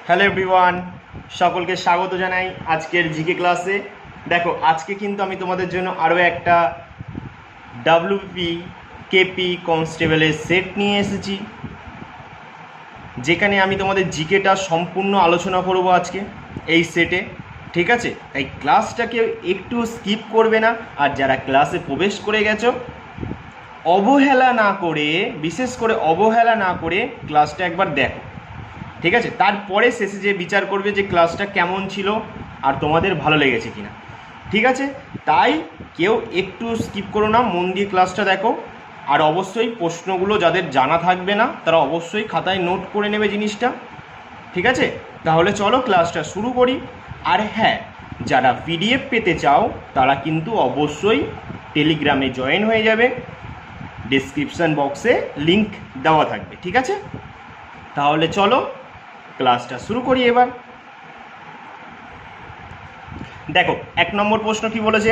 Hello everyone, সকলকে স্বাগত জানাই আজকের জিকে ক্লাসে। দেখো, আজকে কিন্তু আমি তোমাদের জন্য আরও একটা ডাব্লিউপি কেপি কনস্টেবলের সেট নিয়ে এসেছি, যেখানে আমি তোমাদের জিকেটা সম্পূর্ণ আলোচনা করব আজকে এই সেটে। ঠিক আছে, তাই ক্লাসটাকে একটু স্কিপ করবে না, আর যারা ক্লাসে প্রবেশ করে গেছো অবহেলা না করে, বিশেষ করে অবহেলা না করে ক্লাসটা একবার দেখো। ঠিক আছে, তারপরে শেষে যে বিচার করবে যে ক্লাসটা কেমন ছিল আর তোমাদের ভালো লেগেছে কিনা। ঠিক আছে, তাই কেউ একটু স্কিপ করো না, মন দিয়ে ক্লাসটা দেখো। আর অবশ্যই প্রশ্নগুলো যাদের জানা থাকবে না তারা অবশ্যই খাতায় নোট করে নেবে জিনিসটা। ঠিক আছে, তাহলে চলো ক্লাসটা শুরু করি। আর হ্যাঁ, যারা পিডিএফ পেতে চাও তারা কিন্তু অবশ্যই টেলিগ্রামে জয়েন হয়ে যাবে, ডেসক্রিপশান বক্সে লিংক দেওয়া থাকবে। ঠিক আছে, তাহলে চলো ক্লাসটা শুরু করি এবার। দেখো, 1 নম্বর প্রশ্ন কি বলেছে।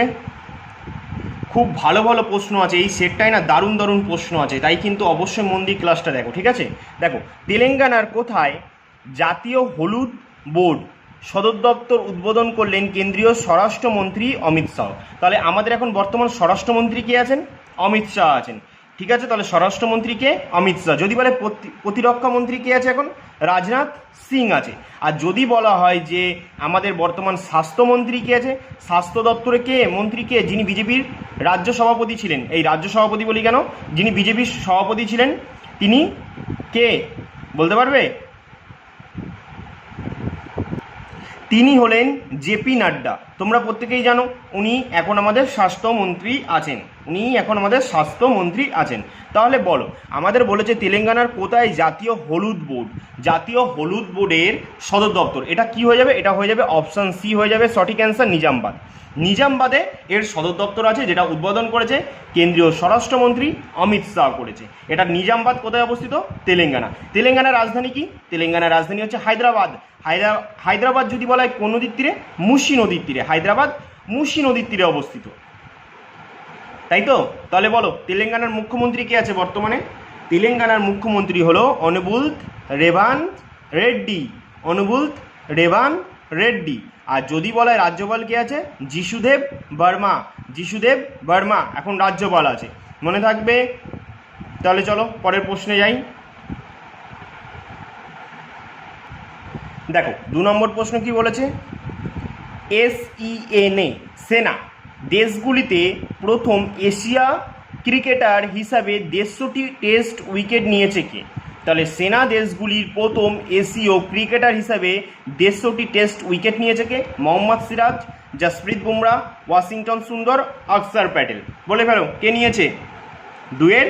খুব ভালো ভালো প্রশ্ন আছে এই সেটটায় না, দারুণ দারুণ প্রশ্ন আছে, তাই কিন্তু অবশ্যই মন দিয়ে ক্লাসটা দেখো। ঠিক আছে, দেখো, তেলেঙ্গানার কোথায় জাতীয় হলুদ বোর্ড সদর দপ্তর উদ্বোধন করলেন কেন্দ্রীয় স্বরাষ্ট্রমন্ত্রী অমিত শাহ? তাহলে আমাদের এখন বর্তমান স্বরাষ্ট্রমন্ত্রী কে আছেন? অমিত শাহ আছেন। ঠিক আছে, তাহলে স্বরাষ্ট্রমন্ত্রী কে? অমিত শাহ। যদি বলে প্রতিরক্ষা মন্ত্রী কে আছে এখন? রাজনাথ সিং আছে। আর যদি বলা হয় যে আমাদের বর্তমান স্বাস্থ্যমন্ত্রী কে আছে, স্বাস্থ্য দপ্তরে কে মন্ত্রী কে? যিনি বিজেপির রাজ্য সভাপতি ছিলেন। এই রাজ্য সভাপতি বলি কেন, যিনি বিজেপির সভাপতি ছিলেন তিনি কে বলতে পারবে? তিনি হলেন জেপি নাড্ডা। তোমরা প্রত্যেকেই জানো উনি এখন আমাদের স্বাস্থ্যমন্ত্রী আছেন, তাহলে বলো, আমাদের বলেছে তেলেঙ্গানার কোথায় জাতীয় হলুদ বোর্ড, জাতীয় হলুদ বোর্ডের সদর দপ্তর, এটা কি হয়ে যাবে? এটা হয়ে যাবে অপশান সি হয়ে যাবে সঠিক অ্যান্সার, নিজামবাদ। নিজামবাদে এর সদর দপ্তর আছে, যেটা উদ্বোধন করেছে কেন্দ্রীয় স্বরাষ্ট্রমন্ত্রী অমিত শাহ করেছে। এটা নিজামবাদ কোথায় অবস্থিত? তেলেঙ্গানা। তেলেঙ্গানার রাজধানী কি? তেলেঙ্গানার রাজধানী হচ্ছে হায়দ্রাবাদ। হায়দ্রাবাদ যদি বলা হয় কোন নদীর তীরে? মুসি নদীর তীরে। হায়দ্রাবাদ মুসি নদীর তীরে অবস্থিত, তাই তো? তাহলে বলো, তেলেঙ্গানার মুখ্যমন্ত্রী কে আছে বর্তমানে? তেলেঙ্গানার মুখ্যমন্ত্রী হলো অনুবুলথ রেভান্ত রেড্ডি। অনুবুলথ রেভান্ত রেড্ডি। আর যদি বলা হয় রাজ্যপাল কে আছে? যিশুদেব বর্মা। যিশুদেব বর্মা এখন রাজ্যপাল আছে, মনে থাকবে। তাহলে চলো পরের প্রশ্নে যাই। দেখো, 2 নম্বর প্রশ্ন কি বলেছে। SENA সেনা দেশগুলিতে প্রথম এশিয়া ক্রিকেটার হিসাবে 150টি টেস্ট উইকেট নিয়েছে কে? তাহলে সেনা দেশগুলির প্রথম এশীয় ক্রিকেটার হিসাবে 150টি টেস্ট উইকেট নিয়েছে কে? মোহাম্মদ সিরাজ, জসপ্রীত বুমরা, ওয়াশিংটন সুন্দর, অক্ষর প্যাটেল। বলে ফেলো কে নিয়েছে? দুয়ের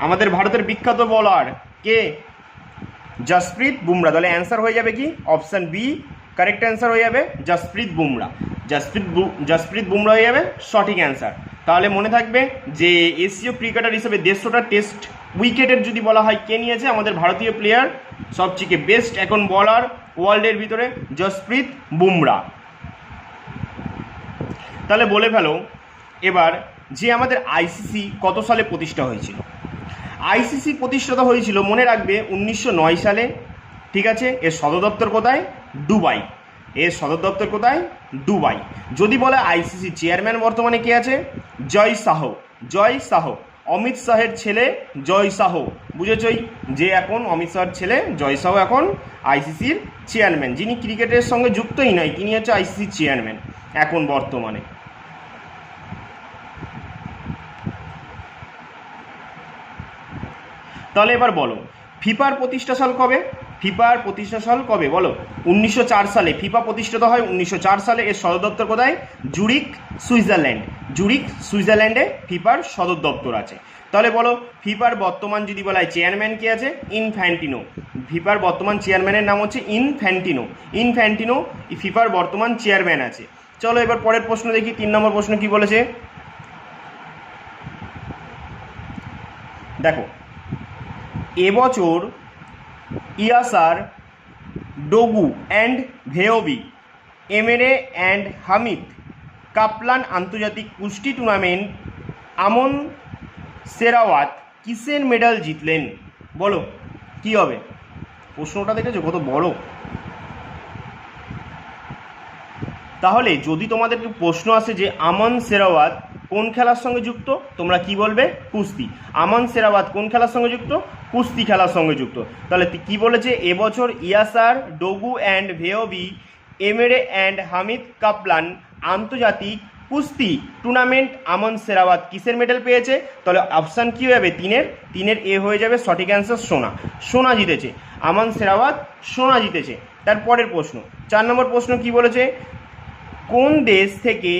আমাদের ভারতের বিখ্যাত বোলার কে? জসপ্রীত বুমরা। তাহলে অ্যান্সার হয়ে যাবে কি? অপশান বি কারেক্ট অ্যান্সার হয়ে যাবে জসপ্রীত বুমরা। জসপ্রীত বুমরা হয়ে যাবে সঠিক অ্যান্সার। তাহলে মনে থাকবে যে এশীয় ক্রিকেটার হিসেবে 150টা টেস্ট উইকেটের যদি বলা হয় কে নিয়েছে, আমাদের ভারতীয় প্লেয়ার, সবচেয়ে বেস্ট এখন বলার ওয়ার্ল্ডের ভিতরে জসপ্রীত বুমরা। তাহলে বলে ফেলো এবার যে আমাদের আইসিসি কত সালে প্রতিষ্ঠা হয়েছিল? আইসিসি প্রতিষ্ঠাতা হয়েছিল মনে রাখবে 1909 সালে। ঠিক আছে, এর সদর দপ্তর কোথায়? দুবাই। এর সদর দপ্তর কোথায়? দুবাই। যদি বলে আইসিসি চেয়ারম্যান বর্তমানে কে আছে? জয় শাহ। জয় শাহ অমিত শাহের ছেলে জয় শাহ, বুঝেছই যে এখন অমিত শাহের ছেলে জয় শাহ এখন আইসিসির চেয়ারম্যান। যিনি ক্রিকেটের সঙ্গে যুক্তই নয়, তিনি হচ্ছে আইসিসির চেয়ারম্যান এখন বর্তমানে। তাহলে এবার বলো ফিফার প্রতিষ্ঠা সাল কবে? ফিফার প্রতিষ্ঠা সাল কবে বলো? 1904 সালে ফিফা প্রতিষ্ঠিত হয়। 1904 সালে। এর সদর দপ্তর কোথায়? Zurich, Switzerland. জুরিক, সুইজারল্যান্ডে ফিফার সদর দপ্তর আছে। তাহলে বলো ফিফার বর্তমান যদি বলা হয় চেয়ারম্যান কে আছে? ইনফ্যান্টিনো। ফিফার বর্তমান চেয়ারম্যানের নাম হচ্ছে ইনফ্যান্টিনো। ইনফ্যান্টিনো ফিফার বর্তমান চেয়ারম্যান আছে। চলো এবার পরের প্রশ্ন দেখি। 3 নম্বর প্রশ্ন কি বলেছে দেখো। এবছর ইয়াসার ডোগু অ্যান্ড ভেওবি এমএরএ অ্যান্ড হামিদ কাপলান আন্তর্জাতিক কুস্তি টুর্নামেন্ট আমন সেরাওয়াত কিসের মেডাল জিতলেন? বলো কি হবে? প্রশ্নটা দেখেছো কত বড়। তাহলে যদি তোমাদেরকে প্রশ্ন আসে যে আমান সেরাওয়াত কোন খেলার সঙ্গে যুক্ত, তোমরা কি বলবে? কুস্তি। আমান সেরাওয়াত কোন খেলার সঙ্গে যুক্ত? কুস্তি খেলার সঙ্গে যুক্ত। তাহলে কি বলেছে? এবছর ইয়াসার ডোগু অ্যান্ড ভেওবি এমেরে অ্যান্ড হামিদ কাপলান আন্তর্জাতিক কুস্তি টুর্নামেন্ট আমান সেরাওয়াত কিসের মেডেল পেয়েছে? তাহলে অপশান কী হবে? তিনের এ হয়ে যাবে সঠিক অ্যান্সার সোনা। সোনা জিতেছে আমান সেরাওয়াত, সোনা জিতেছে। তারপরের প্রশ্ন 4 নম্বর প্রশ্ন কি বলেছে? কোন দেশ থেকে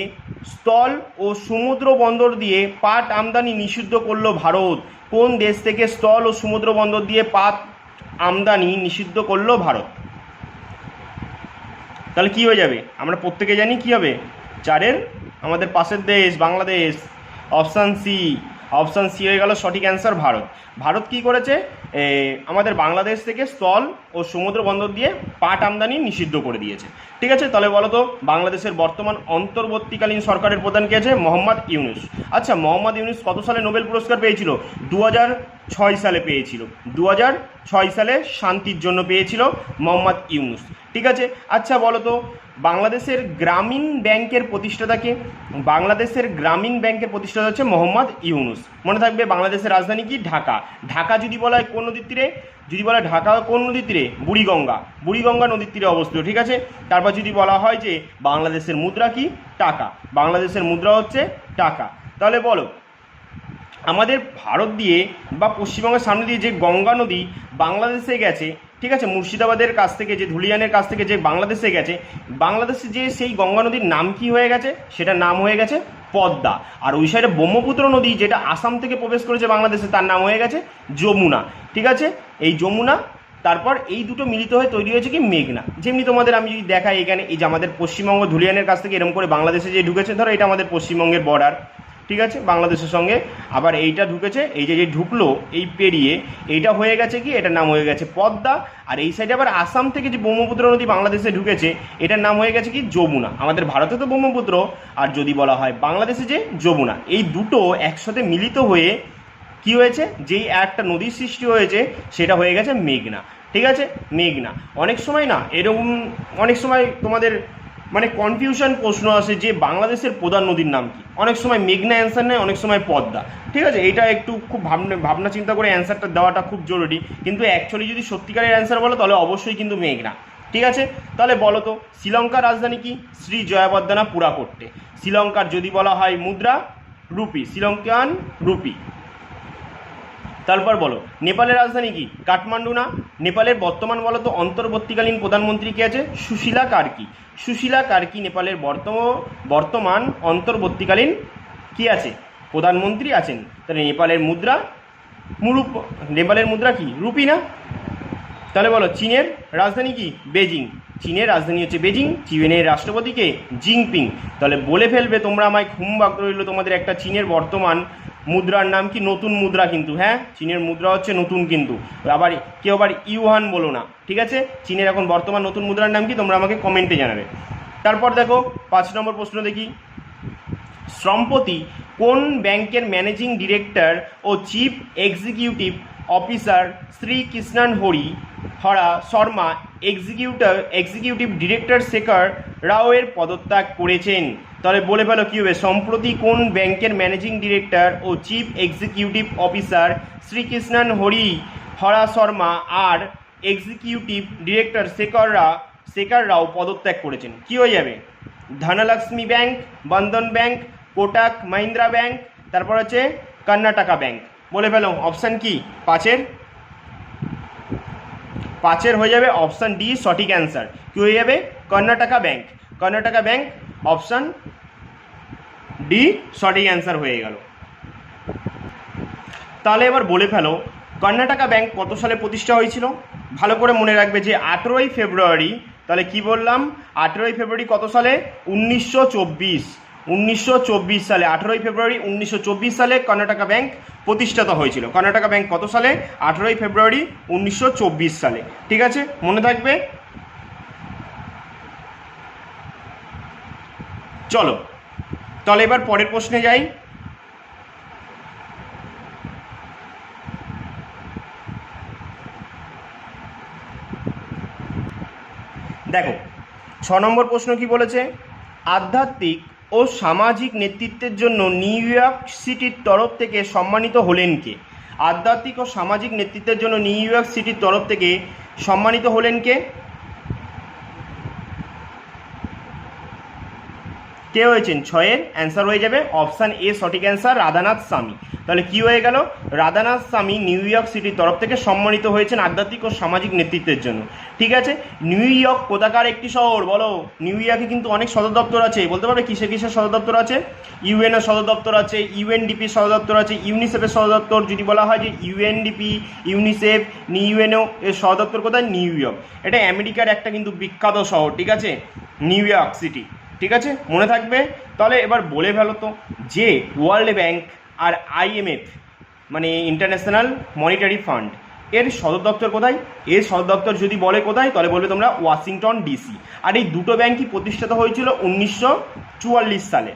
স্থল ও সমুদ্র বন্দর দিয়ে পাট আমদানি নিষিদ্ধ করলো ভারত? কোন দেশ থেকে স্থল ও সমুদ্র বন্দর দিয়ে পাট আমদানি নিষিদ্ধ করলো ভারত? তাহলে কি হয়ে যাবে? আমরা প্রত্যেকে জানি কি হবে। 4-এর আমাদের পাশের দেশ বাংলাদেশ, অপশান সি হয়ে গেল সঠিক অ্যান্সার ভারত। ভারত কি করেছে? আমাদের বাংলাদেশ থেকে স্থল ও সমুদ্র বন্দর দিয়ে পাট আমদানি নিষিদ্ধ করে দিয়েছে। ঠিক আছে, তাহলে বলো তো বাংলাদেশের বর্তমান অন্তর্বর্তীকালীন সরকারের প্রধান কে আছে? মোহাম্মদ ইউনূস। আচ্ছা, মোহাম্মদ ইউনূস কত সালে নোবেল পুরস্কার পেয়েছিল? 2006 সালে পেয়েছিল। 2006 সালে শান্তির জন্য পেয়েছিল মোহাম্মদ ইউনূস। ঠিক আছে, আচ্ছা বলো তো বাংলাদেশের গ্রামীণ ব্যাংকের প্রতিষ্ঠাতাকে? বাংলাদেশের গ্রামীণ ব্যাংকের প্রতিষ্ঠাতা হচ্ছে মোহাম্মদ ইউনূস। মনে থাকবে বাংলাদেশের রাজধানী কি? ঢাকা। ঢাকা যদি বলা হয় কোন নদীর তীরে? যদি বলা হয় ঢাকা কোন নদীর তীরে? বুড়িগঙ্গা নদীর তীরে অবস্থিত। ঠিক আছে, তারপর যদি বলা হয় যে বাংলাদেশের মুদ্রা কি? টাকা। বাংলাদেশের মুদ্রা হচ্ছে টাকা। তাহলে বলো আমাদের ভারত দিয়ে বা পশ্চিমবঙ্গের সামনে দিয়ে যে গঙ্গা নদী বাংলাদেশে গেছে, ঠিক আছে, মুর্শিদাবাদের কাছ থেকে যে ধুলিয়ানের কাছ থেকে যে বাংলাদেশে গেছে, বাংলাদেশে যে সেই গঙ্গা নদীর নাম কি হয়ে গেছে? সেটার নাম হয়ে গেছে পদ্মা। আর ওই সাইডে ব্রহ্মপুত্র নদী যেটা আসাম থেকে প্রবেশ করেছে বাংলাদেশে, তার নাম হয়ে গেছে যমুনা। ঠিক আছে, এই যমুনা, তারপর এই দুটো মিলিত হয়ে তৈরি হয়েছে কি? মেঘনা। যেমনি তোমাদের আমি যদি দেখাই এখানে এই যে আমাদের পশ্চিমবঙ্গ ধুলিয়ানের কাছ থেকে এরকম করে বাংলাদেশে যে ঢুকেছে, ধরো এটা আমাদের পশ্চিমবঙ্গের বর্ডার, ঠিক আছে, বাংলাদেশের সঙ্গে। আবার এইটা ঢুকেছে, এই যে ঢুকলো এই পেরিয়ে, এইটা হয়ে গেছে কি? এটার নাম হয়ে গেছে পদ্মা। আর এই সাইডে আবার আসাম থেকে যে ব্রহ্মপুত্র নদী বাংলাদেশে ঢুকেছে, এটার নাম হয়ে গেছে কি? যমুনা। আমাদের ভারতে তো ব্রহ্মপুত্র, আর যদি বলা হয় বাংলাদেশে যে যমুনা, এই দুটো একসাথে মিলিত হয়ে কি হয়েছে? যেই একটা নদীর সৃষ্টি হয়েছে সেটা হয়ে গেছে মেঘনা। ঠিক আছে, মেঘনা। অনেক সময় না এরকম, অনেক সময় তোমাদের মানে কনফিউশন প্রশ্ন আসে যে বাংলাদেশের প্রধান নদীর নাম কি? অনেক সময় মেঘনা অ্যান্সার নেয়, অনেক সময় পদ্মা। ঠিক আছে, এটা একটু খুব ভাবনা চিন্তা করে অ্যান্সারটা দেওয়াটা খুব জরুরি। কিন্তু অ্যাকচুয়ালি যদি সত্যিকারের অ্যান্সার বলো তাহলে অবশ্যই কিন্তু মেঘনা। ঠিক আছে, তাহলে বলো তো শ্রীলঙ্কার রাজধানী কি? শ্রী জয়াবর্ধনা পুরাকোট্টে। শ্রীলঙ্কার যদি বলা হয় মুদ্রা রুপি, শ্রীলঙ্কান রুপি। তারপর বলো নেপালের রাজধানী কি? কাঠমান্ডু না? নেপালের বর্তমান বলো তো অন্তর্বর্তীকালীন প্রধানমন্ত্রী কে আছে? সুশীলা কার্কি। সুশীলা কার্কি নেপালের বর্তমান অন্তর্বর্তীকালীন কি আছে? প্রধানমন্ত্রী আছেন। তাহলে নেপালের মুদ্রা কি? রুপি না? তাহলে বলো চীনের রাজধানী কি? বেজিং। চীনের রাজধানী হচ্ছে বেজিং। চীনের রাষ্ট্রপতিকে জিনপিং। তাহলে বলে ফেলবে তোমরা, আমায় খুমবাক রইল তোমাদের একটা, চীনের বর্তমান মুদ্রার নাম কি? নতুন মুদ্রা কিন্তু, হ্যাঁ, চীনের মুদ্রা হচ্ছে নতুন কিন্তু। আবার কেউ আবার ইউহান বলো না। ঠিক আছে, চীনের এখন বর্তমান নতুন মুদ্রার নাম কি? তোমরা আমাকে কমেন্টে জানাবে। তারপর দেখো 5 নম্বর প্রশ্ন দেখি। সম্প্রতি কোন ব্যাংকের ম্যানেজিং ডিরেক্টর ও chief executive officer Shri Krishnan Hara Sharma executive director Shekhar রাওয়ের পদত্যাগ করেছেন? তাহলে বলে ফেলো কী হবে? সম্প্রতি কোন ব্যাংকের ম্যানেজিং ডিরেক্টর ও চিফ এক্সিকিউটিভ অফিসার শ্রীকৃষ্ণন হরা শর্মা আর এক্সিকিউটিভ ডিরেক্টর শেখর রাও পদত্যাগ করেছেন? কী হয়ে যাবে? ধনলক্ষ্মী ব্যাংক, বন্ধন ব্যাংক, কোটাক মাহিন্দ্রা ব্যাংক, তারপর হচ্ছে কর্ণাটকা ব্যাংক। বলে ফেলো অপশান কি? 5-এর হয়ে যাবে অপশান ডি সঠিক অ্যান্সার। কী হয়ে যাবে? Karnataka bank. Karnataka bank option D সঠিক অ্যান্সার হয়ে গেল। তাহলে এবার বলে ফেলো কর্ণাটকা ব্যাংক কত সালে প্রতিষ্ঠা হয়েছিল? ভালো করে মনে রাখবে যে 18ই ফেব্রুয়ারি। তাহলে কি বললাম? 18ই ফেব্রুয়ারি কত সালে? 1924 সালে, 18ই ফেব্রুয়ারি 1924 সালে কর্ণাটকা ব্যাংক প্রতিষ্ঠাতা হয়েছিল। কর্ণাটকা ব্যাংক কত সালে? 18ই ফেব্রুয়ারি 1924 সালে। ঠিক আছে, মনে থাকবে। চলো তাহলে এবার পরের প্রশ্নে যাই। দেখো 6 নম্বর প্রশ্ন কি বলেছে, আধ্যাত্মিক ও সামাজিক নেতৃত্বের জন্য নিউ ইয়র্ক সিটির তরফ থেকে সম্মানিত হলেন কে? আধ্যাত্মিক ও সামাজিক নেতৃত্বের জন্য নিউ ইয়র্ক সিটির তরফ থেকে সম্মানিত হলেন কে? কে হয়েছেন? 6-এর অ্যান্সার হয়ে যাবে অপশান এ সঠিক অ্যান্সার, রাধানাথ স্বামী। তাহলে কি হয়ে গেল, রাধানাথ স্বামী নিউ ইয়র্ক সিটির তরফ থেকে সম্মানিত হয়েছেন আধ্যাত্মিক ও সামাজিক নেতৃত্বের জন্য। ঠিক আছে, নিউ ইয়র্ক কোথাকার একটি শহর বলো? নিউ ইয়র্কে কিন্তু অনেক সদর দপ্তর আছে, বলতে পারবে কিসের কিসের সদর দপ্তর আছে? ইউএনএর সদর দপ্তর আছে, ইউএনডিপির সদর দপ্তর আছে, ইউনিসেফের সদর দপ্তর। যদি বলা হয় যে ইউএনডিপি, ইউনিসেফ, ইউএনও এর সদর দপ্তর কোথায়? New York. এটা আমেরিকার একটা কিন্তু বিখ্যাত শহর, ঠিক আছে, নিউ ইয়র্ক সিটি। ঠিক আছে, মনে থাকবে। তাহলে এবার বলে ফেলো তো যে ওয়ার্ল্ড ব্যাংক আর আইএমএফ মানে ইন্টারন্যাশনাল মনিটারি ফান্ড এর সদর দপ্তর কোথায়? এর সদর দপ্তর যদি বলে কোথায়, তাহলে বলবে তোমরা ওয়াশিংটন ডিসি। আর এই দুটো ব্যাংকই প্রতিষ্ঠিত হয়েছিল 1944 সালে।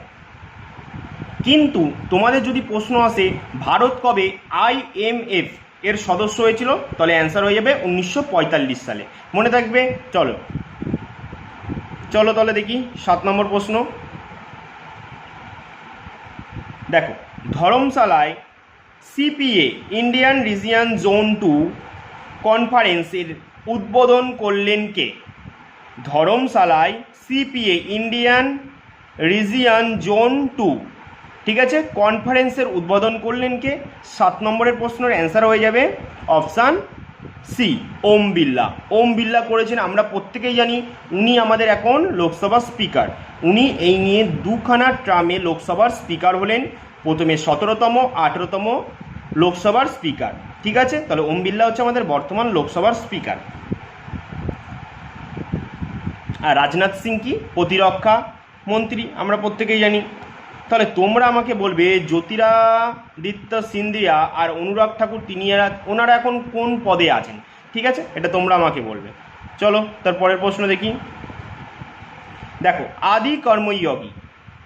কিন্তু তোমাদের যদি প্রশ্ন আসে ভারত কবে আইএমএফ এর সদস্য হয়েছিল, তাহলে অ্যান্সার হয়ে যাবে 1945 সালে। মনে থাকবে। চলো চলো তাহলে দেখি 7 নম্বর প্রশ্ন। দেখো, ধর্মশালায় সিপিএ ইন্ডিয়ান রিজিয়ন জোন 2 কনফারেন্সের উদ্বোধন করলেন কে? ধর্মশালায় সিপিএ ইন্ডিয়ান রিজিয়ন জোন 2, ঠিক আছে, কনফারেন্সের উদ্বোধন করলেন কে? 7 নম্বরের প্রশ্নের অ্যান্সার হয়ে যাবে অপশান সি, ওম বিড়লা। ওম বিড়লা করেছেন, আমরা প্রত্যেকেই জানি উনি আমাদের এখন লোকসভার স্পিকার। উনি এই নিয়ে 2খানা ট্রামে লোকসভার স্পিকার হলেন, প্রথমে 17তম 18তম লোকসভার স্পিকার। ঠিক আছে, তাহলে ওম বিড়লা হচ্ছে আমাদের বর্তমান লোকসভার স্পিকার। আর রাজনাথ সিং কি? প্রতিরক্ষা মন্ত্রী, আমরা প্রত্যেকেই জানি। তাহলে তোমরা আমাকে বলবে জ্যোতিরাদিত্য সিন্ধিয়া আর অনুরাগ ঠাকুর ওনারা এখন কোন পদে আছেন? ঠিক আছে, এটা তোমরা আমাকে বলবে। চলো তার পরের প্রশ্ন দেখি। দেখো, আদি কর্মযোগী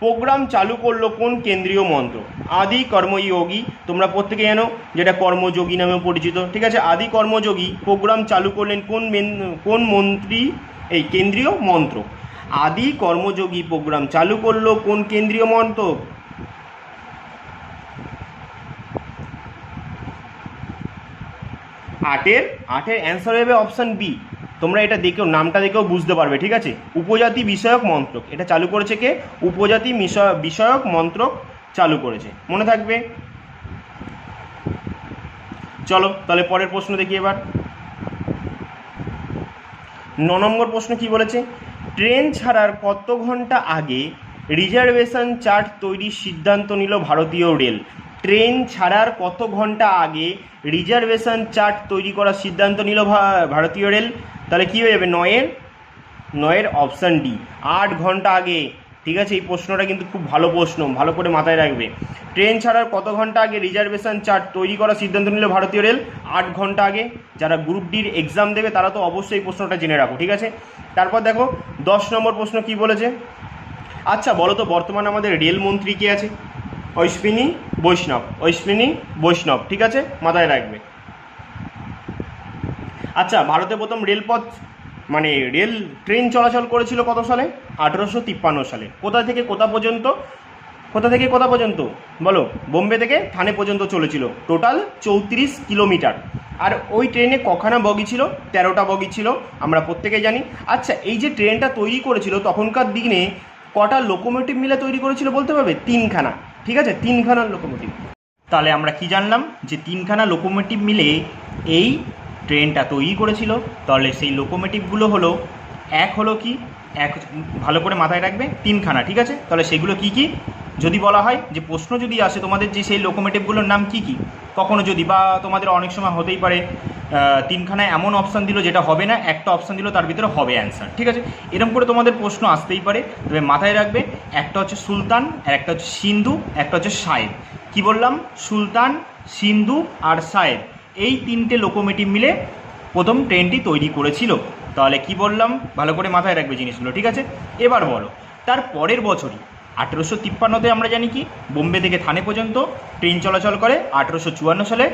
প্রোগ্রাম চালু করলো কোন কেন্দ্রীয় মন্ত্রক? আদি কর্মযোগী তোমরা প্রত্যেকে জানো যেটা কর্মযোগী নামেও পরিচিত। ঠিক আছে, আদি কর্মযোগী প্রোগ্রাম চালু করলেন কোন মন্ত্রী? এই কেন্দ্রীয় মন্ত্রক। আদি কর্মযোগী প্রোগ্রাম চালু করলো কোন কেন্দ্রীয় মন্ত্রক? আটের অ্যান্সার হবে অপশান বি। তোমরা এটা দেখেও, নামটা দেখেও বুঝতে পারবে। ঠিক আছে, উপজাতি বিষয়ক মন্ত্রক এটা চালু করেছে কে? উপজাতি বিষয়ক মন্ত্রক চালু করেছে, মনে থাকবে। চলো তাহলে পরের প্রশ্ন দেখি এবার। 9 নম্বর প্রশ্ন কি বলেছে, ট্রেন ছাড়ার কত ঘন্টা আগে রিজার্ভেশন চার্ট তৈরির সিদ্ধান্ত নিল ভারতীয় রেল? ট্রেন ছাড়ার কত ঘন্টা আগে রিজার্ভেশন চার্ট তৈরি করার সিদ্ধান্ত নিল ভারতীয় রেল? তাহলে কী হয়ে যাবে? 9-এর অপশান ডি, 8 ঘন্টা আগে। ঠিক আছে, এই প্রশ্নটা কিন্তু খুব ভালো প্রশ্ন, ভালো করে মাথায় রাখবে। ট্রেন ছাড়ার কত ঘন্টা আগে রিজার্ভেশন চার্ট তৈরি করার সিদ্ধান্ত নিল ভারতীয় রেল? 8 ঘন্টা আগে। যারা গ্রুপ ডির এক্সাম দেবে তারা তো অবশ্যই এই প্রশ্নটা জেনে রাখো। ঠিক আছে, তারপর দেখো 10 নম্বর প্রশ্ন কি বলেছে। আচ্ছা বলো তো, বর্তমানে আমাদের রেল মন্ত্রী কে আছে? অশ্বিনী বৈষ্ণব। ঠিক আছে, মাথায় রাখবে। আচ্ছা, ভারতে প্রথম রেলপথ মানে রেল ট্রেন চলাচল করেছিল কত সালে? 1853 সালে। কোথা থেকে কোথা পর্যন্ত বলো? বোম্বে থেকে থানে পর্যন্ত চলেছিল, টোটাল 34 কিলোমিটার। আর ওই ট্রেনে কখানা বগি ছিল? 13টা বগি ছিল, আমরা প্রত্যেকে জানি। আচ্ছা, এই যে ট্রেনটা তৈরি করেছিল তখনকার দিনে কটা লোকোমোটিভ মিলে তৈরি করেছিল বলতে পারবে? 3খানা। ঠিক আছে, 3খানা লোকোমোটিভ। তাহলে আমরা কি জানলাম যে 3খানা লোকোমোটিভ মিলে এই ট্রেনটা তৈরি করেছিল। তাহলে সেই লোকোমোটিভগুলো হলো ভালো করে মাথায় রাখবে, 3খানা। ঠিক আছে, তাহলে সেগুলো কি কি? যদি বলা হয় যে প্রশ্ন যদি আসে তোমাদের যে সেই লোকোমোটিভগুলোর নাম কি কি, কখনো যদি বা তোমাদের অনেক সময় হতেই পারে 3খানায় এমন অপশান দিল যেটা হবে না, একটা অপশান দিল তার ভিতরে হবে অ্যান্সার। ঠিক আছে, এরকম করে তোমাদের প্রশ্ন আসতেই পারে, তবে মাথায় রাখবে একটা হচ্ছে সুলতান, আর একটা হচ্ছে সিন্ধু, একটা হচ্ছে সায়েদ। কি বললাম? সুলতান, সিন্ধু আর সায়েদ, এই 3টে লোকোমোটিভ মিলে প্রথম ট্রেনটি তৈরি করেছিল। তাহলে কি বললাম? ভালো করে মাথায় রাখবে জিনিসগুলো। ঠিক আছে, এবার বলো, তার পরের বছরই 1853-তে আমরা জানি কি বোম্বে থেকে থানে পর্যন্ত ট্রেন চলাচল করে। 1854 সালে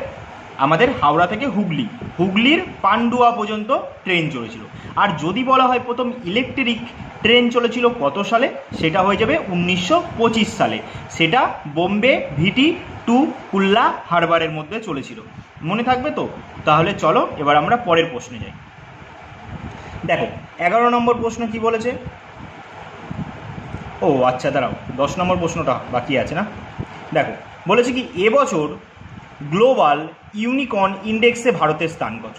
আমাদের হাওড়া থেকে হুগলি, হুগলির পান্ডুয়া পর্যন্ত ট্রেন চলেছিল। আর যদি বলা হয় প্রথম ইলেকট্রিক ট্রেন চলেছিল কত সালে, সেটা হয়ে যাবে 1925 সালে। সেটা বোম্বে ভিটি টু কুল্লা হারবারের মধ্যে চলেছিল। মনে থাকবে তো? তাহলে চলো এবার আমরা পরের প্রশ্নে যাই। দেখো 11 নম্বর প্রশ্ন কি বলেছে। ও আচ্ছা, দাঁড়াও, 10 নম্বর প্রশ্নটা বাকি আছে না। দেখো বলেছে কি, এবছর গ্লোবাল ইউনিকর্ন ইন্ডেক্সে ভারতের স্থান কত?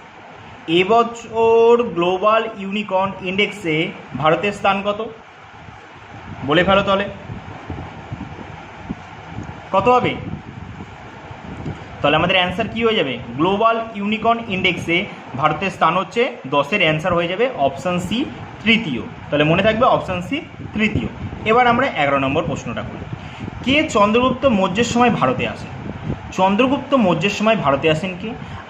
এবছর গ্লোবাল ইউনিকর্ন ইন্ডেক্সে ভারতের স্থান কত? বলে ফেলো তাহলে, কত হবে? তাহলে আমাদের অ্যান্সার কি হয়ে যাবে? গ্লোবাল ইউনিকর্ন ইন্ডেক্সে ভারতের স্থান হচ্ছে 10-এর অ্যান্সার হয়ে যাবে অপশান সি তৃতীয়। তাহলে মনে থাকবে অপশান সি তৃতীয়। এবার আমরা 11 নম্বর প্রশ্নটা করি। কে চন্দ্রগুপ্ত মৌর্যের সময় ভারতে আসেন? চন্দ্রগুপ্ত মৌর্যের সময় ভারতে আসেন কে?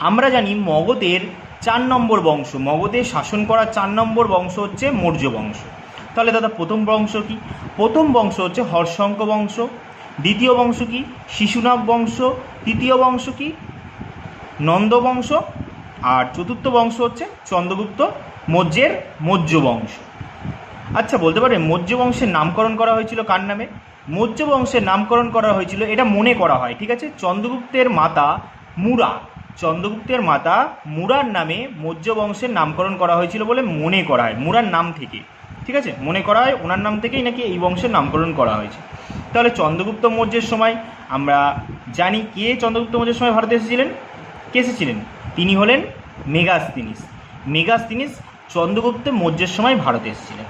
আমরা জানি মগধের 4 নম্বর বংশ, মগধের শাসন করা 4 নম্বর বংশ হচ্ছে মৌর্য বংশ। তাহলে দাদা প্রথম বংশ কি? প্রথম বংশ হচ্ছে হর্ষঙ্ক বংশ। দ্বিতীয় বংশ কি? শিশুনাগ বংশ। তৃতীয় বংশ কি? নন্দ বংশ। আর চতুর্থ বংশ হচ্ছে চন্দ্রগুপ্ত মৌর্যের মৌর্য বংশ। আচ্ছা বলতে পারে মৌর্য বংশের নামকরণ করা হয়েছিল কার নামে? মৌর্য বংশের নামকরণ করা হয়েছিল, এটা মনে করা হয়, ঠিক আছে, চন্দ্রগুপ্তের মাতা মুরা, চন্দ্রগুপ্তের মাতা মুরার নামে মৌর্য বংশের নামকরণ করা হয়েছিল বলে মনে করা হয়, মুরার নাম থেকে, ঠিক আছে, মনে করা হয় ওনার নাম থেকেই নাকি এই বংশের নামকরণ করা হয়েছে। তাহলে চন্দ্রগুপ্ত মৌর্যের সময় আমরা জানি কে চন্দ্রগুপ্ত মৌর্যের সময় ভারতে এসেছিলেন? কে এসেছিলেন? তিনি হলেন মেগাস্তিনিস। মেগাস্তিনিস চন্দ্রগুপ্ত মৌর্যের সময় ভারতে এসেছিলেন।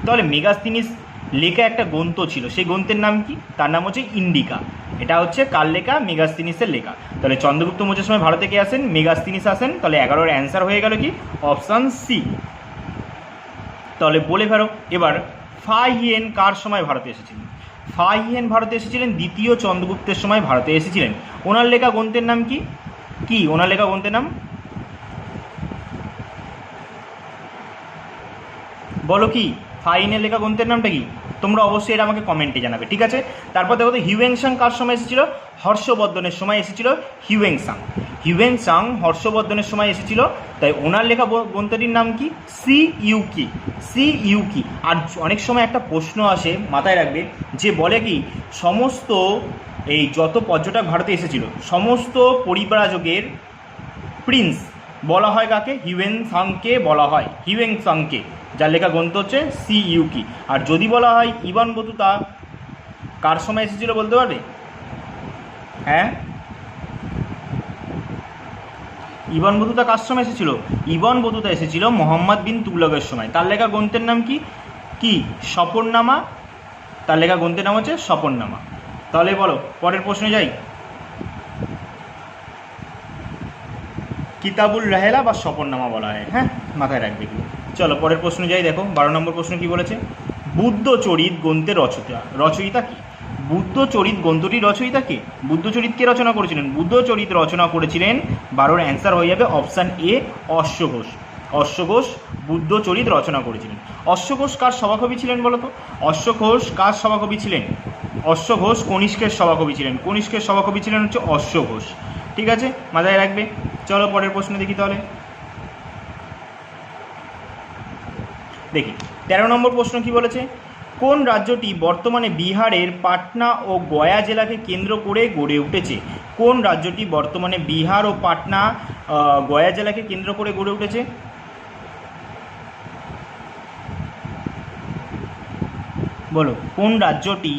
তাহলে মেগাস্তিনিস লেখা একটা গ্রন্থ ছিল, সেই গ্রন্থের নাম কি? তার নাম হচ্ছে ইন্ডিকা। এটা হচ্ছে কার লেখা? মেগাস্তিনিসের লেখা। তাহলে চন্দ্রগুপ্ত মৌর্যের সময় ভারতে কে আসেন? মেগাস্তিনিস আসেন। তাহলে 11-এর অ্যান্সার হয়ে গেল কি? Option C. তাহলে বলে ফেলো এবার, ফাহিয়েন কার সময় ভারতে এসেছিলেন? ফাহিয়েন ভারতে এসেছিলেন দ্বিতীয় চন্দ্রগুপ্তের সময় ভারতে এসেছিলেন। ওনার লেখা গ্রন্থের নাম কি? কি ওনার লেখা গ্রন্থের নাম? বলো কি ফাহিয়েনের লেখা গ্রন্থের নামটা কি? তোমরা অবশ্যই এটা আমাকে কমেন্টে জানাবে, ঠিক আছে। তারপর দেখো তো হিউয়েনসাং কার সময় এসেছিল? হর্ষবর্ধনের সময় এসেছিল হিউয়েনসাং। হিউয়েনসাং হর্ষবর্ধনের সময় এসেছিল, তাই ওনার লেখা গ্রন্থটির নাম কি? সি ইউকি। সি ইউকি। আর অনেক সময় একটা প্রশ্ন আসে, মাথায় রাখবে, যে বলে কি সমস্ত এই যত পর্যটক ভারতে এসেছিল সমস্ত পরিব্রাজকের প্রিন্স বলা হয় কাকে? হিউয়েনসাংকে বলা হয়, হিউয়েনসাংকে, যার লেখা গ্রন্থ হচ্ছে সি ইউকি। আর যদি বলা হয় ইবান বতুতা কার সময় এসেছিল বলতে পারবে? হ্যাঁ, ইবান বতুতা কার সময় এসেছিল? ইবান বতুতা এসেছিল মোহাম্মদ বিন তুগলকের সময়। তার লেখা গ্রন্থের নাম কি? কি সফরনামা। তার লেখা গ্রন্থের নাম হচ্ছে সফরনামা। তাহলে বলো পরের প্রশ্নে যাই। কিতাবুল রাহেলা বা সফরনামা বলা হয়, হ্যাঁ মাথায় রাখবে কি। চলো পরের প্রশ্ন যাই। দেখো 12 নম্বর প্রশ্ন কি বলেছে? বুদ্ধচরিত গ্রন্থের রচয়িতা কি? বুদ্ধচরিত গ্রন্থটির রচয়িতা কে? বুদ্ধচরিত কে রচনা করেছিলেন? বুদ্ধচরিত রচনা করেছিলেন, 12-এর অ্যান্সার হয়ে যাবে অপশান এ অশ্ব ঘোষ। অশ্ব ঘোষ বুদ্ধচরিত রচনা করেছিলেন। অশ্ব ঘোষ কার সভাকবি ছিলেন বলো তো? অশ্ব ঘোষ কার সভাকবি ছিলেন? অশ্ব ঘোষ কনিষ্কের সভাকবি ছিলেন। কনিষ্কের সভাকবি ছিলেন হচ্ছে অশ্ব ঘোষ, ঠিক আছে, মাথায় রাখবে। চলো পরের প্রশ্ন দেখি তাহলে। দেখি 13 নম্বর প্রশ্ন কি বলেছে? কোন রাজ্যটি বর্তমানে বিহারের পাটনা ও গয়া জেলাকে কেন্দ্র করে গড়ে উঠেছে? কোন রাজ্যটি বর্তমানে বিহার ও পাটনা গয়া জেলাকে কেন্দ্র করে গড়ে উঠেছে? বলো কোন রাজ্যটি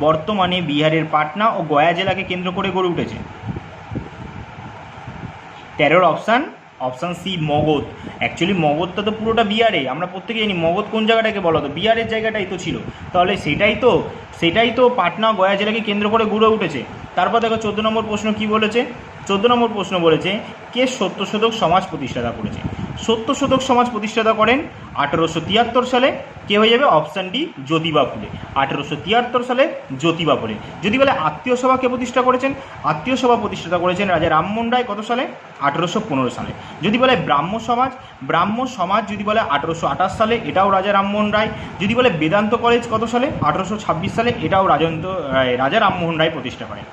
বর্তমানে বিহারের পাটনা ও গয়া জেলাকে কেন্দ্র করে গড়ে উঠেছে? 13-র অপশান সি মগধ। অ্যাকচুয়ালি মগধটা তো পুরোটা বিহারে, আমরা প্রত্যেকে জানি মগধ কোন জায়গাটাকে বলা হতো, বিহারের জায়গাটাই তো ছিল। তাহলে সেটাই তো পাটনা গয়া জেলাকে কেন্দ্র করে গড়ে উঠেছে। তারপর দেখো 14 নম্বর প্রশ্ন কি বলেছে? 14 নম্বর প্রশ্ন বলেছে কে সত্যশোধক সমাজ প্রতিষ্ঠাতা করেছে? সত্যশোধক সমাজ প্রতিষ্ঠাতা করেন 1873 সালে। কে হয়ে যাবে? অপশান ডি জ্যোতিবা ফুলে। 1873 সালে জ্যোতিবা ফুলে। যদি বলে আত্মীয় সভা কে প্রতিষ্ঠা করেছেন? আত্মীয় সভা প্রতিষ্ঠাতা করেছেন রাজা রামমোহন রায়। কত সালে? 1815 সালে। যদি বলে ব্রাহ্ম সমাজ যদি বলে 1828 সালে, এটাও রাজা রামমোহন রায়। যদি বলে বেদান্ত কলেজ কত সালে? 1826 সালে, এটাও রাজা রামমোহন রায় প্রতিষ্ঠা করেন।